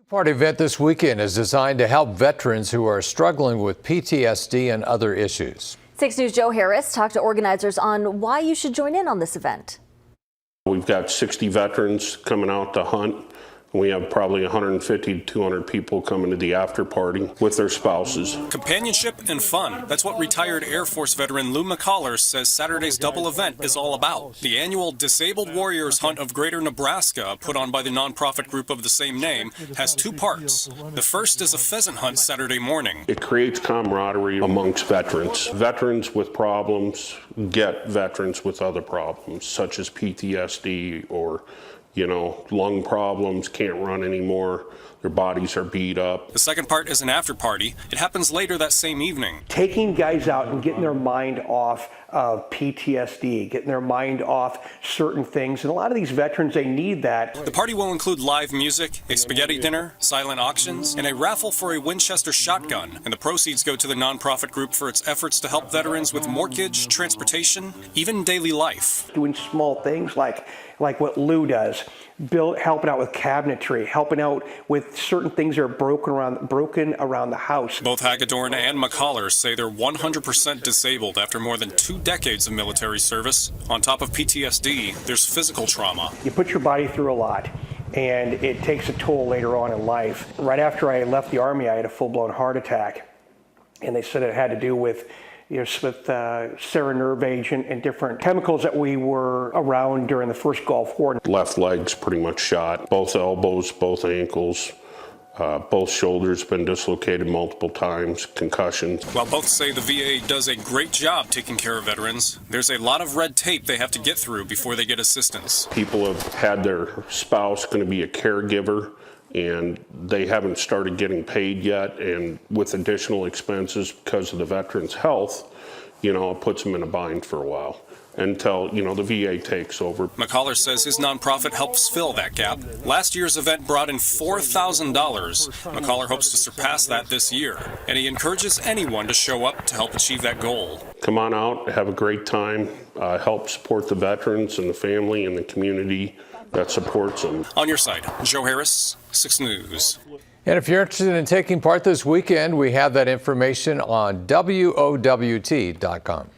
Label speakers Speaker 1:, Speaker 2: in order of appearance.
Speaker 1: Party event this weekend is designed to help veterans who are struggling with PTSD and other issues.
Speaker 2: 6 News' Joe Harris talked to organizers on why you should join in on this event.
Speaker 3: We've got 60 veterans coming out to hunt. We have probably 150 to 200 people coming to the after party with their spouses.
Speaker 4: Companionship and fun. That's what retired Air Force veteran Lou McCullers says Saturday's double event is all about. The annual Disabled Warriors Hunt of Greater Nebraska, put on by the nonprofit group of the same name, has two parts. The first is a pheasant hunt Saturday morning.
Speaker 3: It creates camaraderie amongst veterans. Veterans with problems get veterans with other problems, such as PTSD or lung problems, can't run anymore, their bodies are beat up.
Speaker 4: The second part is an after party. It happens later that same evening.
Speaker 5: Taking guys out and getting their mind off of PTSD, getting their mind off certain things. And a lot of these veterans, they need that.
Speaker 4: The party will include live music, a spaghetti dinner, silent auctions, and a raffle for a Winchester shotgun. And the proceeds go to the nonprofit group for its efforts to help veterans with mortgage, transportation, even daily life.
Speaker 5: Doing small things like what Lou does, helping out with cabinetry, helping out with certain things that are broken around the house.
Speaker 4: Both Hagedorn and McCullers say they're 100% disabled after more than 2 decades of military service. On top of PTSD, there's physical trauma.
Speaker 5: You put your body through a lot, and it takes a toll later on in life. Right after I left the Army, I had a full-blown heart attack, and they said it had to do with seronerve agent and different chemicals that we were around during the first Gulf War.
Speaker 3: Left leg's pretty much shot, both elbows, both ankles, both shoulders been dislocated multiple times, concussions.
Speaker 4: While both say the VA does a great job taking care of veterans, there's a lot of red tape they have to get through before they get assistance.
Speaker 3: People have had their spouse going to be a caregiver, and they haven't started getting paid yet, and with additional expenses because of the veteran's health, it puts them in a bind for a while until, the VA takes over.
Speaker 4: McCullers says his nonprofit helps fill that gap. Last year's event brought in $4,000. McCullers hopes to surpass that this year, and he encourages anyone to show up to help achieve that goal.
Speaker 3: Come on out, have a great time, help support the veterans and the family and the community that supports them.
Speaker 4: On your side, Joe Harris, 6 News.
Speaker 1: And if you're interested in taking part this weekend, we have that information on WOWT.com.